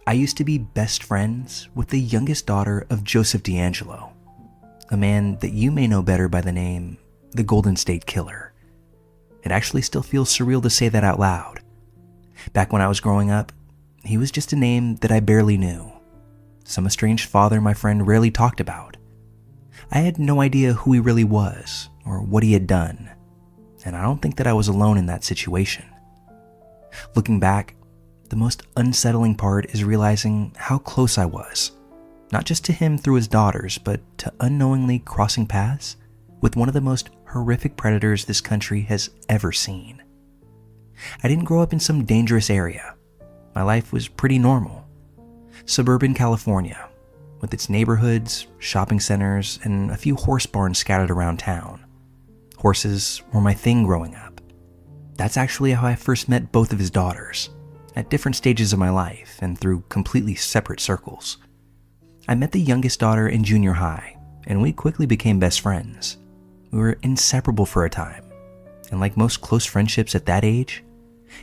I used to be best friends with the youngest daughter of Joseph D'Angelo, a man that you may know better by the name the Golden State Killer. It actually still feels surreal to say that out loud. Back when I was growing up, he was just a name that I barely knew, some estranged father my friend rarely talked about. I had no idea who he really was or what he had done, and I don't think that I was alone in that situation. Looking back, the most unsettling part is realizing how close I was, not just to him through his daughters, but to unknowingly crossing paths with one of the most horrific predators this country has ever seen. I didn't grow up in some dangerous area. My life was pretty normal. Suburban California, with its neighborhoods, shopping centers, and a few horse barns scattered around town. Horses were my thing growing up. That's actually how I first met both of his daughters, at different stages of my life and through completely separate circles. I met the youngest daughter in junior high, and we quickly became best friends. We were inseparable for a time, and like most close friendships at that age,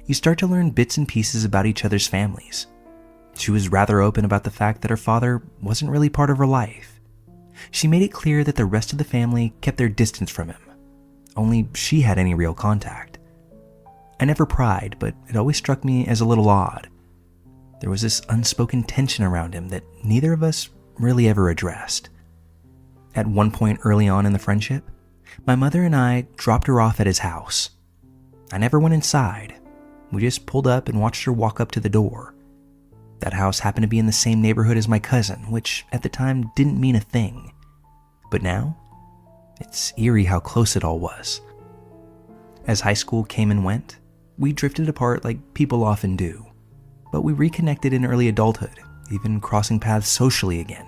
you start to learn bits and pieces about each other's families. She was rather open about the fact that her father wasn't really part of her life. She made it clear that the rest of the family kept their distance from him. Only she had any real contact. I never pried, but it always struck me as a little odd. There was this unspoken tension around him that neither of us really ever addressed. At one point early on in the friendship, my mother and I dropped her off at his house. I never went inside. We just pulled up and watched her walk up to the door. That house happened to be in the same neighborhood as my cousin, which at the time didn't mean a thing. But now, it's eerie how close it all was. As high school came and went, we drifted apart like people often do. But we reconnected in early adulthood, even crossing paths socially again.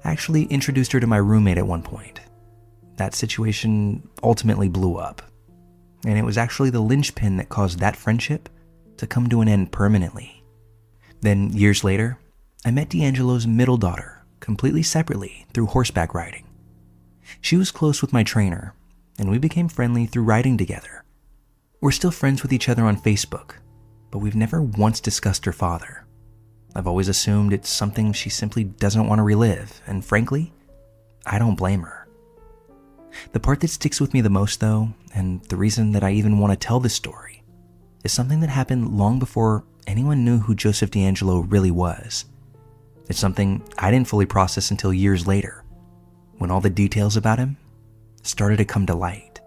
I actually introduced her to my roommate at one point. That situation ultimately blew up, and it was actually the linchpin that caused that friendship to come to an end permanently. Then, years later, I met D'Angelo's middle daughter completely separately through horseback riding. She was close with my trainer, and we became friendly through riding together. We're still friends with each other on Facebook, but we've never once discussed her father. I've always assumed it's something she simply doesn't want to relive, and frankly, I don't blame her. The part that sticks with me the most, though, and the reason that I even want to tell this story, is something that happened long before anyone knew who Joseph D'Angelo really was. It's something I didn't fully process until years later, when all the details about him started to come to light.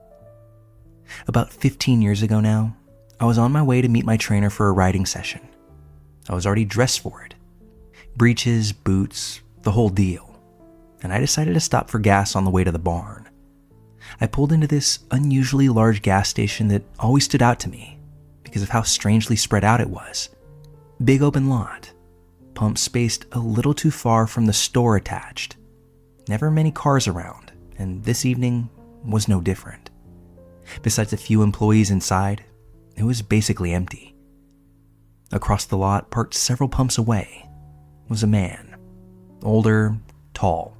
About 15 years ago now, I was on my way to meet my trainer for a riding session. I was already dressed for it. Breeches, boots, the whole deal. And I decided to stop for gas on the way to the barn. I pulled into this unusually large gas station that always stood out to me because of how strangely spread out it was. Big open lot, pumps spaced a little too far from the store attached. Never many cars around, and this evening was no different. Besides a few employees inside, it was basically empty. Across the lot, parked several pumps away, was a man. Older, tall.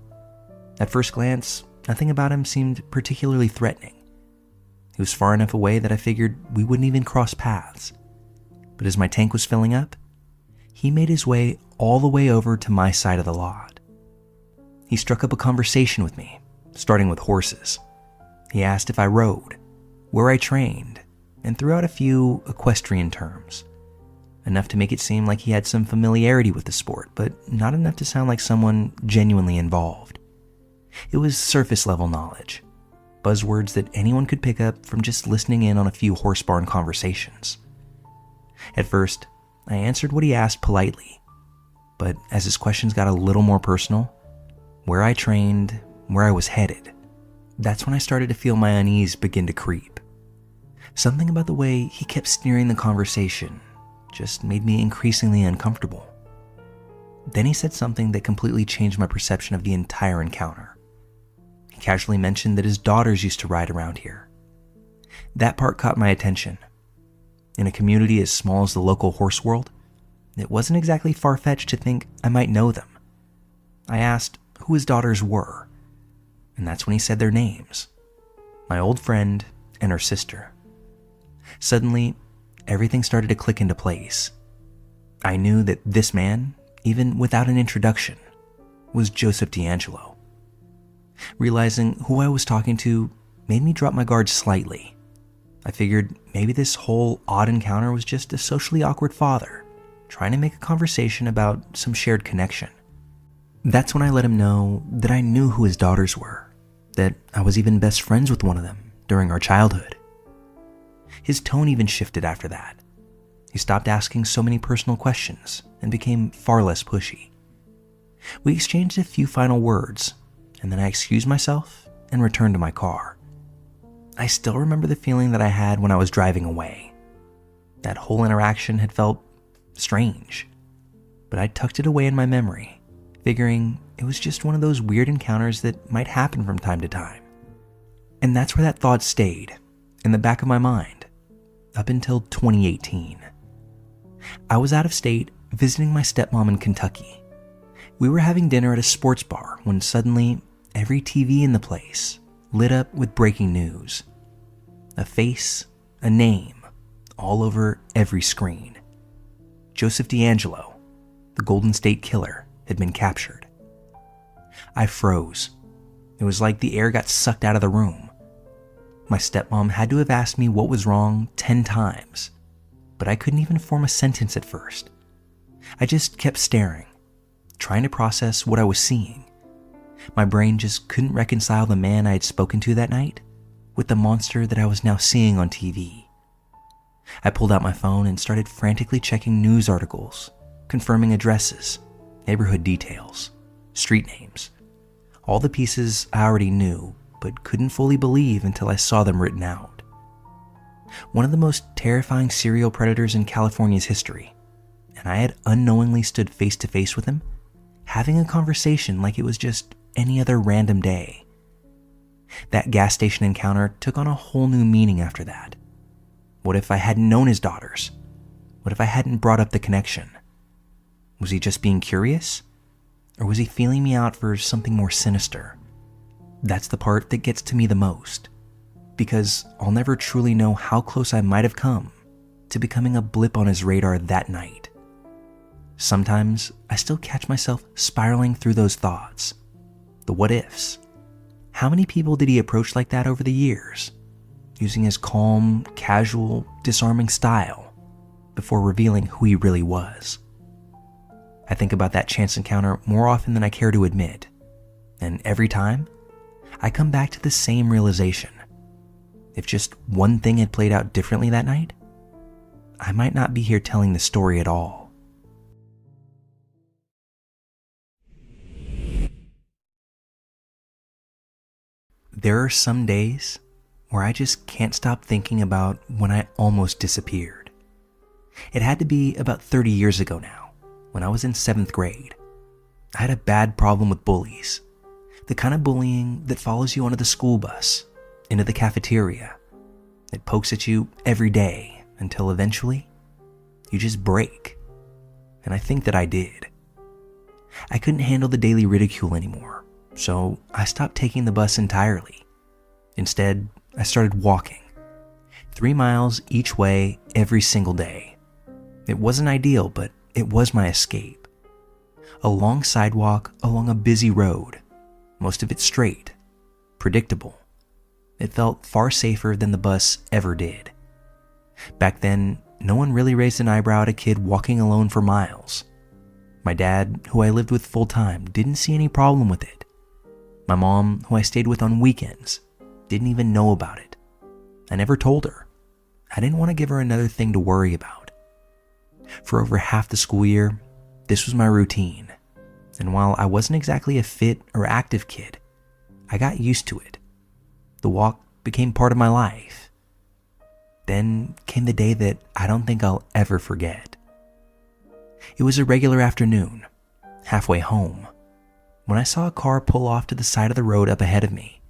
At first glance, nothing about him seemed particularly threatening. He was far enough away that I figured we wouldn't even cross paths. But as my tank was filling up, he made his way all the way over to my side of the lot. He struck up a conversation with me, starting with horses. He asked if I rode, where I trained, and threw out a few equestrian terms. Enough to make it seem like he had some familiarity with the sport, but not enough to sound like someone genuinely involved. It was surface level knowledge, buzzwords that anyone could pick up from just listening in on a few horse barn conversations. At first, I answered what he asked politely, but as his questions got a little more personal, where I trained, where I was headed, that's when I started to feel my unease begin to creep. Something about the way he kept steering the conversation just made me increasingly uncomfortable. Then he said something that completely changed my perception of the entire encounter. He casually mentioned that his daughters used to ride around here. That part caught my attention. In a community as small as the local horse world, it wasn't exactly far-fetched to think I might know them. I asked who his daughters were, and that's when he said their names. My old friend and her sister. Suddenly, everything started to click into place. I knew that this man, even without an introduction, was Joseph D'Angelo. Realizing who I was talking to made me drop my guard slightly. I figured maybe this whole odd encounter was just a socially awkward father trying to make a conversation about some shared connection. That's when I let him know that I knew who his daughters were, that I was even best friends with one of them during our childhood. His tone even shifted after that. He stopped asking so many personal questions and became far less pushy. We exchanged a few final words, and then I excused myself and returned to my car. I still remember the feeling that I had when I was driving away. That whole interaction had felt strange, but I tucked it away in my memory, figuring it was just one of those weird encounters that might happen from time to time. And that's where that thought stayed, in the back of my mind, up until 2018. I was out of state visiting my stepmom in Kentucky. We were having dinner at a sports bar when suddenly every TV in the place lit up with breaking news. A face, a name, all over every screen. Joseph D'Angelo, the Golden State Killer, had been captured. I froze. It was like the air got sucked out of the room. My stepmom had to have asked me what was wrong 10 times, but I couldn't even form a sentence at first. I just kept staring, trying to process what I was seeing. My brain just couldn't reconcile the man I had spoken to that night with the monster that I was now seeing on TV. I pulled out my phone and started frantically checking news articles, confirming addresses, neighborhood details, street names, all the pieces I already knew but couldn't fully believe until I saw them written out. One of the most terrifying serial predators in California's history, and I had unknowingly stood face to face with him, having a conversation like it was just any other random day. That gas station encounter took on a whole new meaning after that. What if I hadn't known his daughters? What if I hadn't brought up the connection? Was he just being curious? Or was he feeling me out for something more sinister? That's the part that gets to me the most, because I'll never truly know how close I might have come to becoming a blip on his radar that night. Sometimes I still catch myself spiraling through those thoughts. The what ifs. How many people did he approach like that over the years, using his calm, casual, disarming style before revealing who he really was? I think about that chance encounter more often than I care to admit, and every time, I come back to the same realization. If just one thing had played out differently that night, I might not be here telling the story at all. There are some days where I just can't stop thinking about when I almost disappeared. It had to be about 30 years ago now, when I was in 7th grade. I had a bad problem with bullies. The kind of bullying that follows you onto the school bus, into the cafeteria. It pokes at you every day until eventually you just break. And I think that I did. I couldn't handle the daily ridicule anymore, so I stopped taking the bus entirely. Instead, I started walking, 3 miles each way every single day. It wasn't ideal, but it was my escape. A long sidewalk along a busy road, most of it straight, predictable. It felt far safer than the bus ever did. Back then, no one really raised an eyebrow at a kid walking alone for miles. My dad, who I lived with full time, didn't see any problem with it. My mom, who I stayed with on weekends, didn't even know about it. I never told her. I didn't want to give her another thing to worry about. For over half the school year, this was my routine. And while I wasn't exactly a fit or active kid, I got used to it. The walk became part of my life. Then came the day that I don't think I'll ever forget. It was a regular afternoon, halfway home, when I saw a car pull off to the side of the road up ahead of me,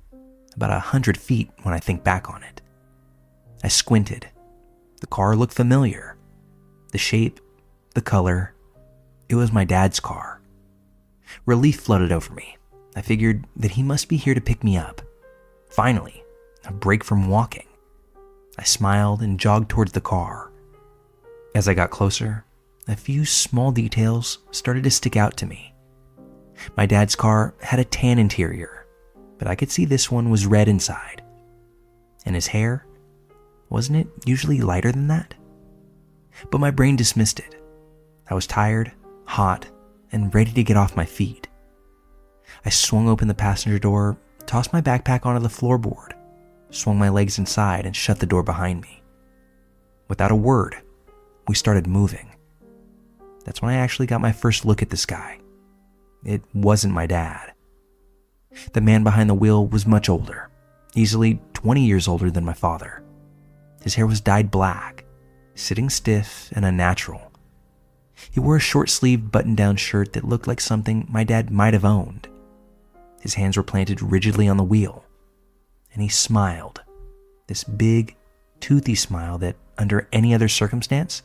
about 100 feet when I think back on it. I squinted. The car looked familiar. The shape, the color, it was my dad's car. Relief flooded over me. I figured that he must be here to pick me up. Finally, a break from walking. I smiled and jogged towards the car. As I got closer, a few small details started to stick out to me. My dad's car had a tan interior, but I could see this one was red inside. And his hair, wasn't it usually lighter than that? But my brain dismissed it. I was tired, hot, and ready to get off my feet. I swung open the passenger door, tossed my backpack onto the floorboard, swung my legs inside, and shut the door behind me. Without a word, we started moving. That's when I actually got my first look at this guy. It wasn't my dad. The man behind the wheel was much older, easily 20 years older than my father. His hair was dyed black, sitting stiff and unnatural. He wore a short-sleeved button-down shirt that looked like something my dad might have owned. His hands were planted rigidly on the wheel, and he smiled, this big, toothy smile that, under any other circumstance,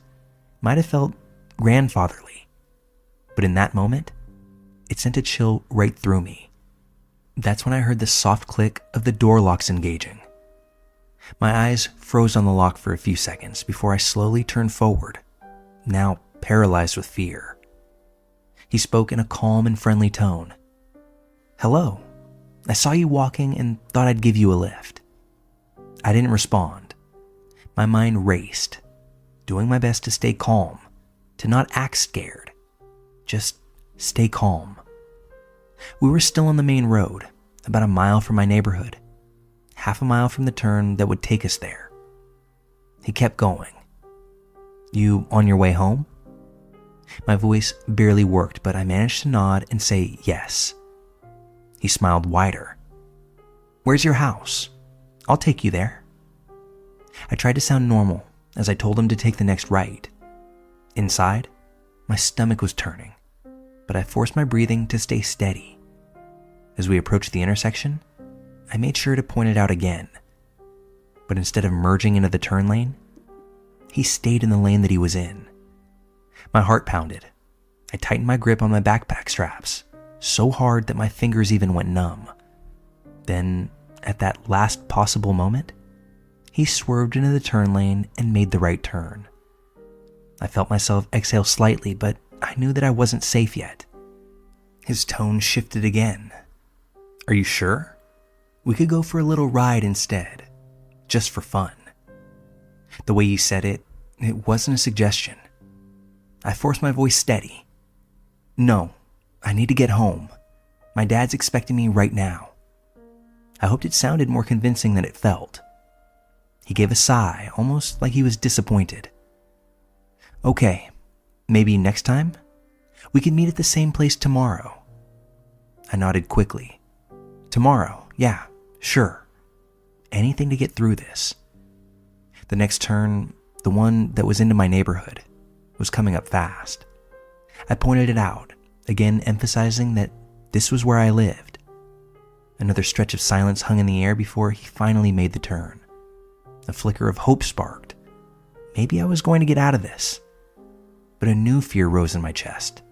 might have felt grandfatherly. But in that moment, it sent a chill right through me. That's when I heard the soft click of the door locks engaging. My eyes froze on the lock for a few seconds before I slowly turned forward, now paralyzed with fear. He spoke in a calm and friendly tone. "Hello, I saw you walking and thought I'd give you a lift." I didn't respond. My mind raced, doing my best to stay calm, to not act scared. Just stay calm. We were still on the main road, about a mile from my neighborhood, half a mile from the turn that would take us there. He kept going. "You on your way home?" My voice barely worked, but I managed to nod and say yes. He smiled wider. "Where's your house? I'll take you there." I tried to sound normal as I told him to take the next right. Inside, my stomach was turning, but I forced my breathing to stay steady. As we approached the intersection, I made sure to point it out again. But instead of merging into the turn lane, he stayed in the lane that he was in. My heart pounded. I tightened my grip on my backpack straps, so hard that my fingers even went numb. Then, at that last possible moment, he swerved into the turn lane and made the right turn. I felt myself exhale slightly, but I knew that I wasn't safe yet. His tone shifted again. "Are you sure? We could go for a little ride instead, just for fun." The way he said it, it wasn't a suggestion. I forced my voice steady. "No, I need to get home. My dad's expecting me right now." I hoped it sounded more convincing than it felt. He gave a sigh, almost like he was disappointed. "Okay, maybe next time? We can meet at the same place tomorrow." I nodded quickly. "Tomorrow, yeah, sure. Anything to get through this." The next turn, the one that was into my neighborhood, was coming up fast. I pointed it out, again emphasizing that this was where I lived. Another stretch of silence hung in the air before he finally made the turn. A flicker of hope sparked. Maybe I was going to get out of this. But a new fear rose in my chest.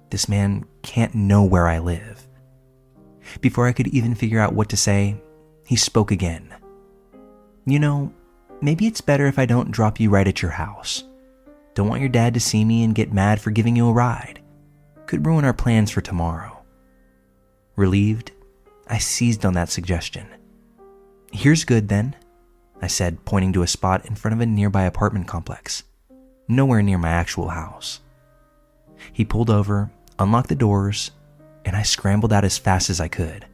This man can't know where I live. Before I could even figure out what to say, he spoke again. "You know, maybe it's better if I don't drop you right at your house. Don't want your dad to see me and get mad for giving you a ride. Could ruin our plans for tomorrow." Relieved, I seized on that suggestion. "Here's good then," I said, pointing to a spot in front of a nearby apartment complex, nowhere near my actual house. He pulled over, unlocked the doors, and I scrambled out as fast as I could.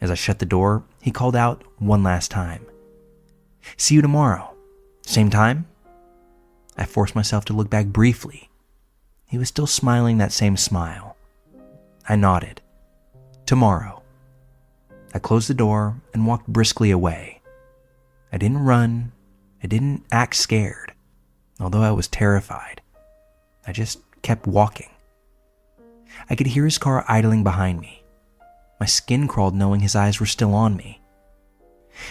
As I shut the door, he called out one last time. "See you tomorrow. Same time?" I forced myself to look back briefly. He was still smiling that same smile. I nodded. "Tomorrow." I closed the door and walked briskly away. I didn't run. I didn't act scared, although I was terrified. I just kept walking. I could hear his car idling behind me. My skin crawled knowing his eyes were still on me.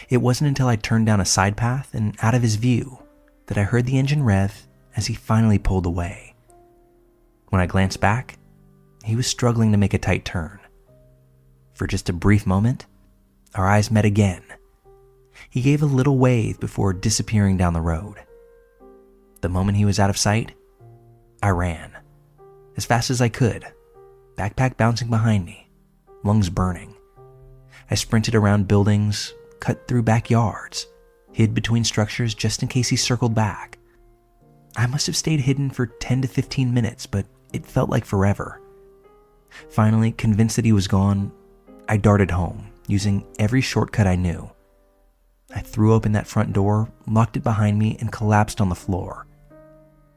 It wasn't until I turned down a side path and out of his view that I heard the engine rev as he finally pulled away. When I glanced back, he was struggling to make a tight turn. For just a brief moment, our eyes met again. He gave a little wave before disappearing down the road. The moment he was out of sight, I ran. As fast as I could, backpack bouncing behind me, lungs burning. I sprinted around buildings, cut through backyards, hid between structures just in case he circled back. I must have stayed hidden for 10 to 15 minutes, but it felt like forever. Finally, convinced that he was gone, I darted home, using every shortcut I knew. I threw open that front door, locked it behind me, and collapsed on the floor.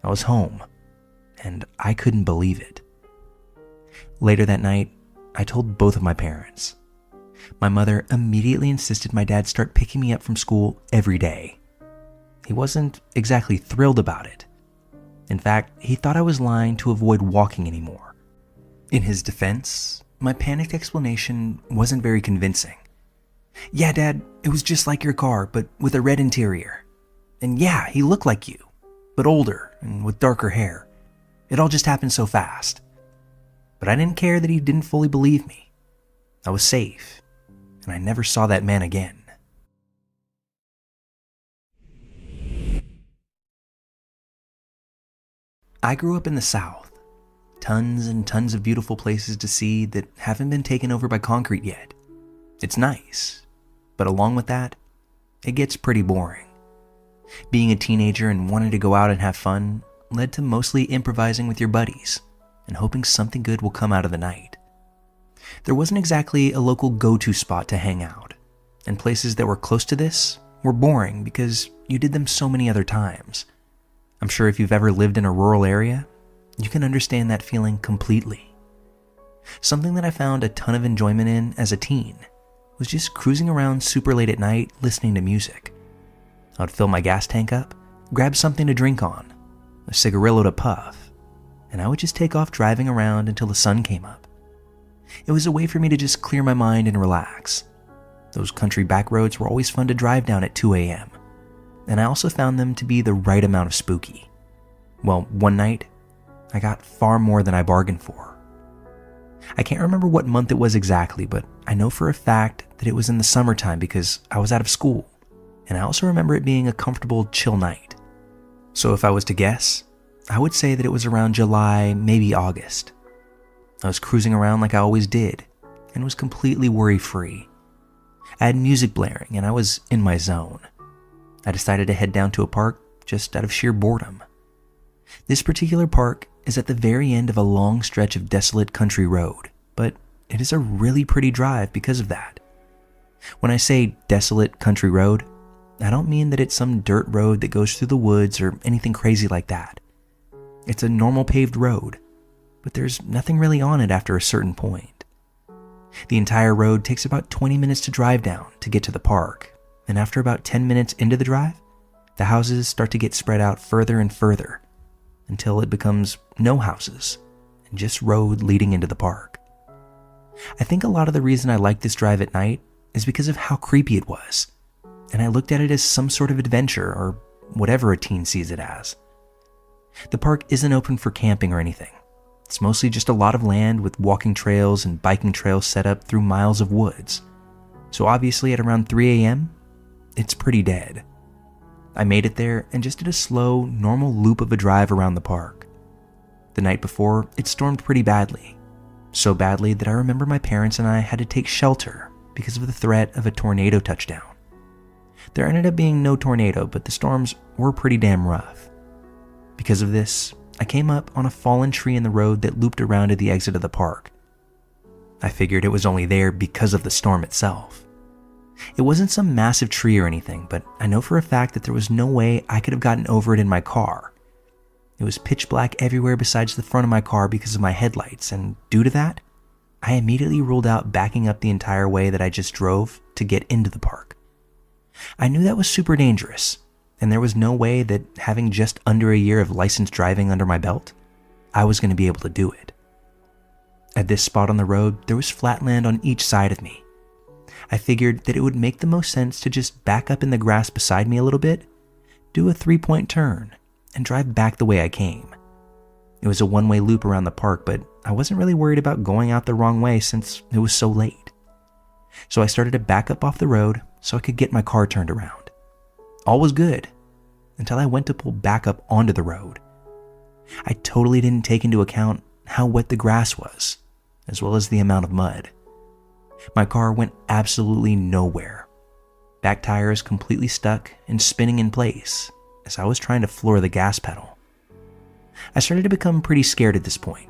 I was home, and I couldn't believe it. Later that night, I told both of my parents. My mother immediately insisted my dad start picking me up from school every day. He wasn't exactly thrilled about it. In fact, he thought I was lying to avoid walking anymore. In his defense, my panicked explanation wasn't very convincing. Yeah, Dad, it was just like your car, but with a red interior. And yeah, he looked like you, but older and with darker hair. It all just happened so fast. But I didn't care that he didn't fully believe me. I was safe, and I never saw that man again. I grew up in the South. Tons and tons of beautiful places to see that haven't been taken over by concrete yet. It's nice, but along with that, it gets pretty boring. Being a teenager and wanting to go out and have fun led to mostly improvising with your buddies and hoping something good will come out of the night. There wasn't exactly a local go-to spot to hang out, and places that were close to this were boring because you did them so many other times. I'm sure if you've ever lived in a rural area, you can understand that feeling completely. Something that I found a ton of enjoyment in as a teen was just cruising around super late at night listening to music. I would fill my gas tank up, grab something to drink on, a cigarillo to puff, and I would just take off driving around until the sun came up. It was a way for me to just clear my mind and relax. Those country back roads were always fun to drive down at 2 a.m., and I also found them to be the right amount of spooky. Well, one night, I got far more than I bargained for. I can't remember what month it was exactly, but I know for a fact that it was in the summertime because I was out of school, and I also remember it being a comfortable, chill night. So if I was to guess, I would say that it was around July, maybe August. I was cruising around like I always did, and was completely worry-free. I had music blaring, and I was in my zone. I decided to head down to a park just out of sheer boredom. This particular park is at the very end of a long stretch of desolate country road, but it is a really pretty drive because of that. When I say desolate country road, I don't mean that it's some dirt road that goes through the woods or anything crazy like that. It's a normal paved road, but there's nothing really on it after a certain point. The entire road takes about 20 minutes to drive down to get to the park, and after about 10 minutes into the drive, the houses start to get spread out further and further until it becomes no houses and just road leading into the park. I think a lot of the reason I liked this drive at night is because of how creepy it was, and I looked at it as some sort of adventure or whatever a teen sees it as. The park isn't open for camping or anything. It's mostly just a lot of land with walking trails and biking trails set up through miles of woods. So obviously at around 3 a.m., it's pretty dead. I made it there and just did a slow, normal loop of a drive around the park. The night before, it stormed pretty badly. So badly that I remember my parents and I had to take shelter because of the threat of a tornado touchdown. There ended up being no tornado, but the storms were pretty damn rough. Because of this, I came up on a fallen tree in the road that looped around to the exit of the park. I figured it was only there because of the storm itself. It wasn't some massive tree or anything, but I know for a fact that there was no way I could have gotten over it in my car. It was pitch black everywhere besides the front of my car because of my headlights, and due to that, I immediately ruled out backing up the entire way that I just drove to get into the park. I knew that was super dangerous, and there was no way that having just under a year of licensed driving under my belt, I was going to be able to do it. At this spot on the road, there was flat land on each side of me. I figured that it would make the most sense to just back up in the grass beside me a little bit, do a 3-point turn, and drive back the way I came. It was a one-way loop around the park, but I wasn't really worried about going out the wrong way since it was so late. So I started to back up off the road so I could get my car turned around. All was good until I went to pull back up onto the road. I totally didn't take into account how wet the grass was, as well as the amount of mud. My car went absolutely nowhere. Back tires completely stuck and spinning in place as I was trying to floor the gas pedal. I started to become pretty scared at this point.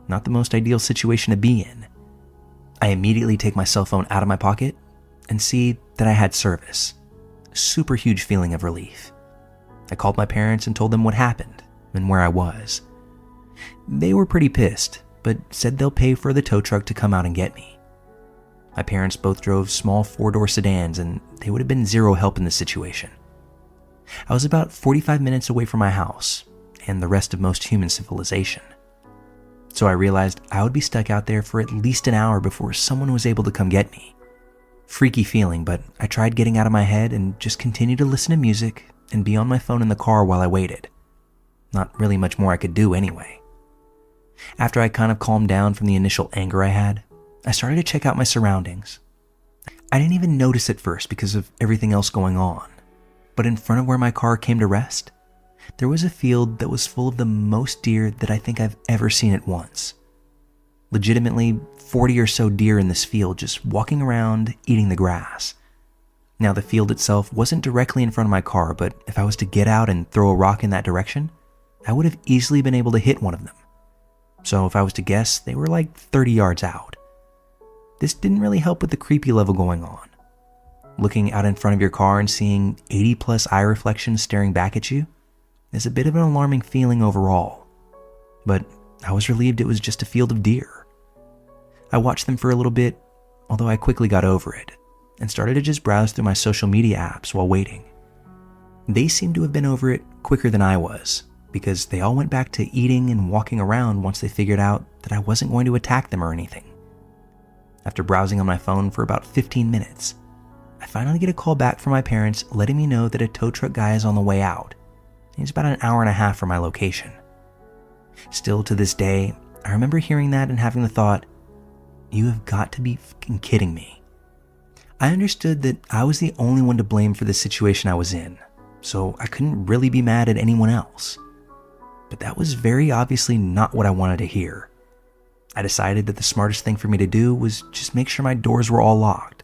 Not the most ideal situation to be in. I immediately take my cell phone out of my pocket and see that I had service. A super huge feeling of relief. I called my parents and told them what happened and where I was. They were pretty pissed, but said they'll pay for the tow truck to come out and get me. My parents both drove small 4-door sedans and they would have been zero help in this situation. I was about 45 minutes away from my house and the rest of most human civilization. So I realized I would be stuck out there for at least an hour before someone was able to come get me. Freaky feeling, but I tried getting out of my head and just continued to listen to music and be on my phone in the car while I waited. Not really much more I could do anyway. After I kind of calmed down from the initial anger I had, I started to check out my surroundings. I didn't even notice at first because of everything else going on, but in front of where my car came to rest, there was a field that was full of the most deer that I think I've ever seen at once. Legitimately 40 or so deer in this field just walking around eating the grass. Now the field itself wasn't directly in front of my car, but if I was to get out and throw a rock in that direction, I would have easily been able to hit one of them. So if I was to guess, they were like 30 yards out. This didn't really help with the creepy level going on. Looking out in front of your car and seeing 80 plus eye reflections staring back at you is a bit of an alarming feeling overall. But I was relieved it was just a field of deer. I watched them for a little bit, although I quickly got over it and started to just browse through my social media apps while waiting. They seemed to have been over it quicker than I was, because they all went back to eating and walking around once they figured out that I wasn't going to attack them or anything. After browsing on my phone for about 15 minutes, I finally get a call back from my parents letting me know that a tow truck guy is on the way out. He's about an hour and a half from my location. Still to this day, I remember hearing that and having the thought, you have got to be fucking kidding me. I understood that I was the only one to blame for the situation I was in, so I couldn't really be mad at anyone else. But that was very obviously not what I wanted to hear. I decided that the smartest thing for me to do was just make sure my doors were all locked,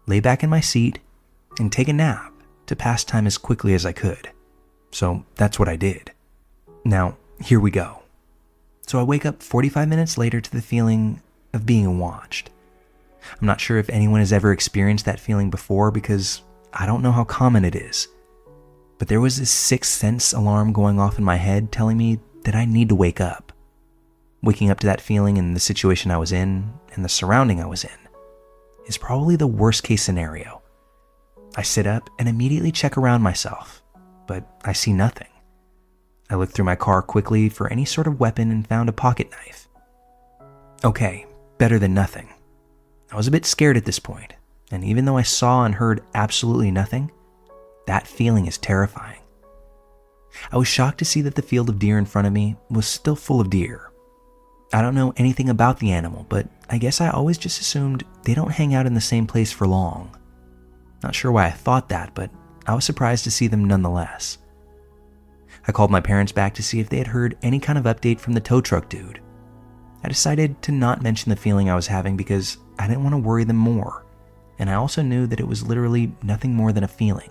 lay back in my seat, and take a nap to pass time as quickly as I could. So that's what I did. Now, here we go. So I wake up 45 minutes later to the feeling of being watched. I'm not sure if anyone has ever experienced that feeling before because I don't know how common it is. But there was this sixth sense alarm going off in my head telling me that I need to wake up. Waking up to that feeling in the situation I was in and the surrounding I was in is probably the worst case scenario. I sit up and immediately check around myself, but I see nothing. I looked through my car quickly for any sort of weapon and found a pocket knife. Okay, better than nothing. I was a bit scared at this point, and even though I saw and heard absolutely nothing, that feeling is terrifying. I was shocked to see that the field of deer in front of me was still full of deer. I don't know anything about the animal, but I guess I always just assumed they don't hang out in the same place for long. Not sure why I thought that, but I was surprised to see them nonetheless. I called my parents back to see if they had heard any kind of update from the tow truck dude. I decided to not mention the feeling I was having because I didn't want to worry them more, and I also knew that it was literally nothing more than a feeling.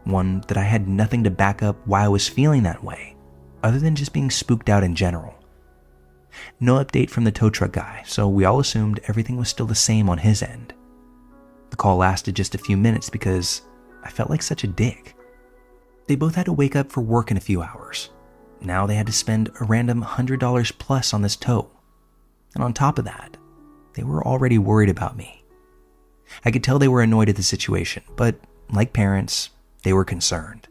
One that I had nothing to back up why I was feeling that way, other than just being spooked out in general. No update from the tow truck guy, so we all assumed everything was still the same on his end. The call lasted just a few minutes because I felt like such a dick. They both had to wake up for work in a few hours. Now they had to spend a random $100 plus on this tow. And on top of that, they were already worried about me. I could tell they were annoyed at the situation, but like parents, they were concerned.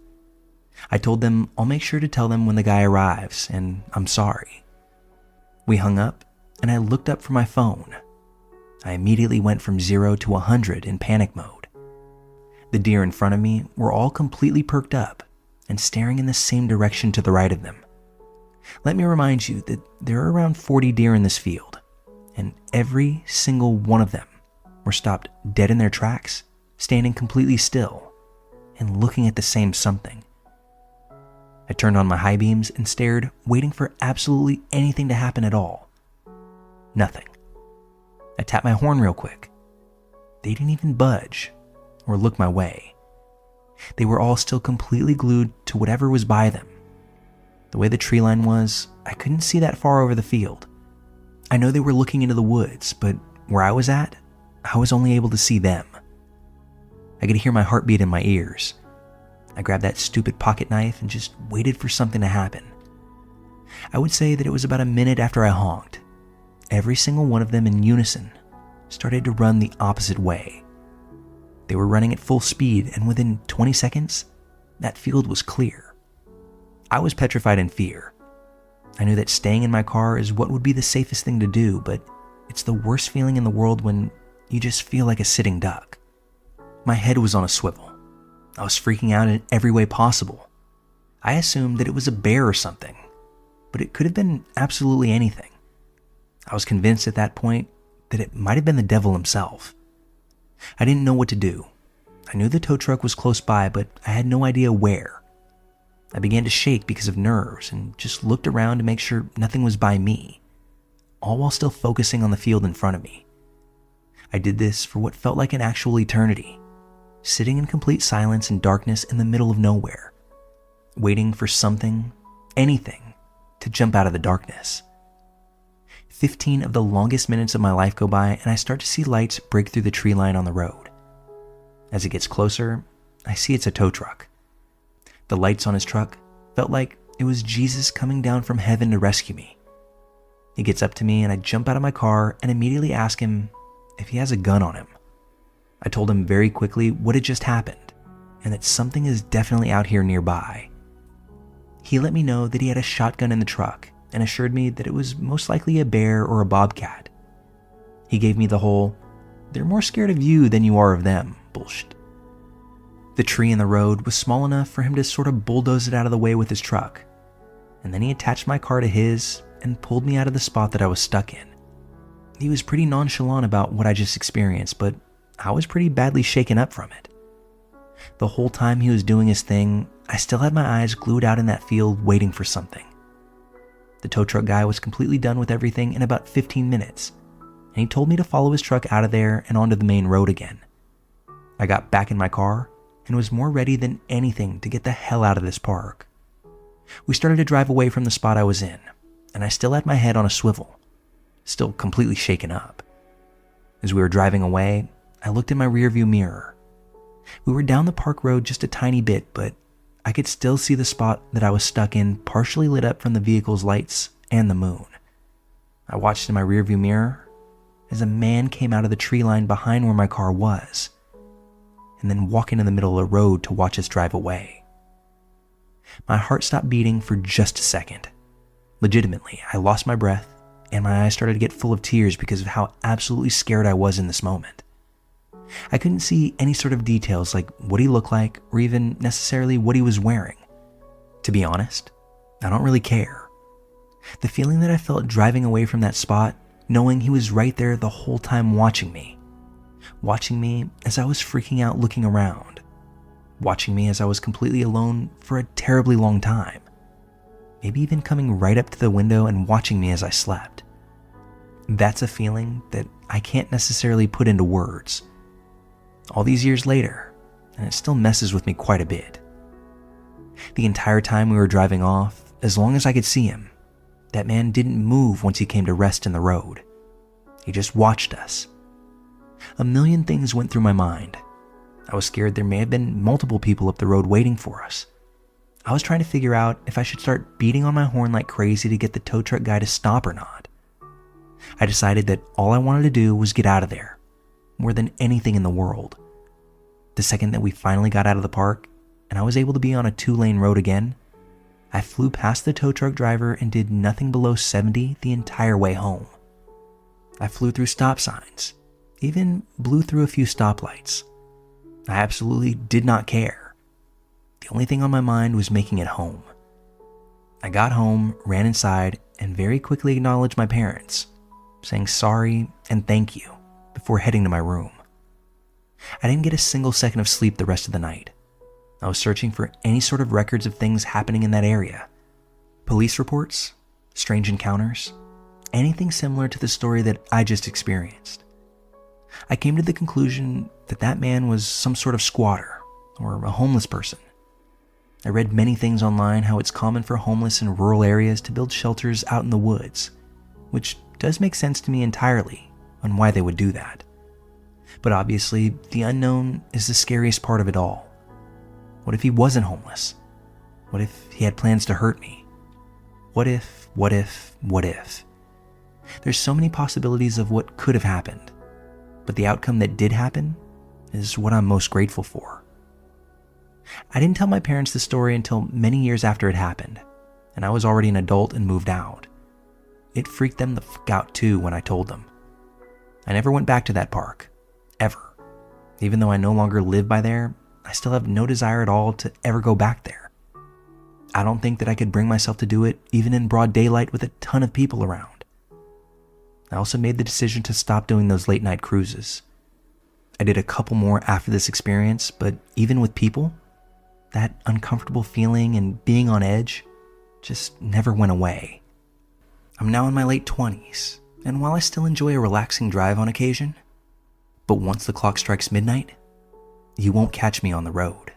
I told them I'll make sure to tell them when the guy arrives, and I'm sorry. We hung up, and I looked up from my phone. I immediately went from 0 to 100 in panic mode. The deer in front of me were all completely perked up and staring in the same direction to the right of them. Let me remind you that there are around 40 deer in this field, and every single one of them were stopped dead in their tracks, standing completely still, and looking at the same something. I turned on my high beams and stared, waiting for absolutely anything to happen at all. Nothing. I tapped my horn real quick. They didn't even budge or look my way. They were all still completely glued to whatever was by them. The way the tree line was, I couldn't see that far over the field. I know they were looking into the woods, but where I was at, I was only able to see them. I could hear my heartbeat in my ears. I grabbed that stupid pocket knife and just waited for something to happen. I would say that it was about a minute after I honked. Every single one of them in unison started to run the opposite way. They were running at full speed, and within 20 seconds, that field was clear. I was petrified in fear. I knew that staying in my car is what would be the safest thing to do, but it's the worst feeling in the world when you just feel like a sitting duck. My head was on a swivel. I was freaking out in every way possible. I assumed that it was a bear or something, but it could have been absolutely anything. I was convinced at that point that it might have been the devil himself. I didn't know what to do. I knew the tow truck was close by, but I had no idea where. I began to shake because of nerves and just looked around to make sure nothing was by me, all while still focusing on the field in front of me. I did this for what felt like an actual eternity, sitting in complete silence and darkness in the middle of nowhere, waiting for something, anything, to jump out of the darkness. 15 of the longest minutes of my life go by, and I start to see lights break through the tree line on the road. As it gets closer, I see it's a tow truck. The lights on his truck felt like it was Jesus coming down from heaven to rescue me. He gets up to me, and I jump out of my car and immediately ask him if he has a gun on him. I told him very quickly what had just happened, and that something is definitely out here nearby. He let me know that he had a shotgun in the truck and assured me that it was most likely a bear or a bobcat. He gave me the whole, "They're more scared of you than you are of them" bullshit. The tree in the road was small enough for him to sort of bulldoze it out of the way with his truck, and then he attached my car to his and pulled me out of the spot that I was stuck in. He was pretty nonchalant about what I just experienced, but I was pretty badly shaken up from it. The whole time he was doing his thing, I still had my eyes glued out in that field waiting for something. The tow truck guy was completely done with everything in about 15 minutes, and he told me to follow his truck out of there and onto the main road again. I got back in my car and was more ready than anything to get the hell out of this park. We started to drive away from the spot I was in, and I still had my head on a swivel, still completely shaken up. As we were driving away, I looked in my rearview mirror. We were down the park road just a tiny bit, but I could still see the spot that I was stuck in partially lit up from the vehicle's lights and the moon. I watched in my rearview mirror as a man came out of the tree line behind where my car was, and then walk into the middle of the road to watch us drive away. My heart stopped beating for just a second. Legitimately, I lost my breath, and my eyes started to get full of tears because of how absolutely scared I was in this moment. I couldn't see any sort of details like what he looked like or even necessarily what he was wearing. To be honest, I don't really care. The feeling that I felt driving away from that spot, knowing he was right there the whole time watching me as I was freaking out looking around, watching me as I was completely alone for a terribly long time, maybe even coming right up to the window and watching me as I slept. That's a feeling that I can't necessarily put into words. All these years later, and it still messes with me quite a bit. The entire time we were driving off, as long as I could see him, that man didn't move once he came to rest in the road. He just watched us. A million things went through my mind. I was scared there may have been multiple people up the road waiting for us. I was trying to figure out if I should start beating on my horn like crazy to get the tow truck guy to stop or not. I decided that all I wanted to do was get out of there, more than anything in the world. The second that we finally got out of the park, and I was able to be on a 2-lane road again, I flew past the tow truck driver and did nothing below 70 the entire way home. I flew through stop signs, even blew through a few stoplights. I absolutely did not care. The only thing on my mind was making it home. I got home, ran inside, and very quickly acknowledged my parents, saying sorry and thank you before heading to my room. I didn't get a single second of sleep the rest of the night. I was searching for any sort of records of things happening in that area. Police reports, strange encounters, anything similar to the story that I just experienced. I came to the conclusion that that man was some sort of squatter or a homeless person. I read many things online how it's common for homeless in rural areas to build shelters out in the woods, which does make sense to me entirely on why they would do that. But obviously, the unknown is the scariest part of it all. What if he wasn't homeless? What if he had plans to hurt me? What if? There's so many possibilities of what could have happened, but the outcome that did happen is what I'm most grateful for. I didn't tell my parents the story until many years after it happened, and I was already an adult and moved out. It freaked them the fuck out too when I told them. I never went back to that park, ever. Even though I no longer live by there, I still have no desire at all to ever go back there. I don't think that I could bring myself to do it even in broad daylight with a ton of people around. I also made the decision to stop doing those late night cruises. I did a couple more after this experience, but even with people, that uncomfortable feeling and being on edge just never went away. I'm now in my late 20s, and while I still enjoy a relaxing drive on occasion, but once the clock strikes midnight, you won't catch me on the road.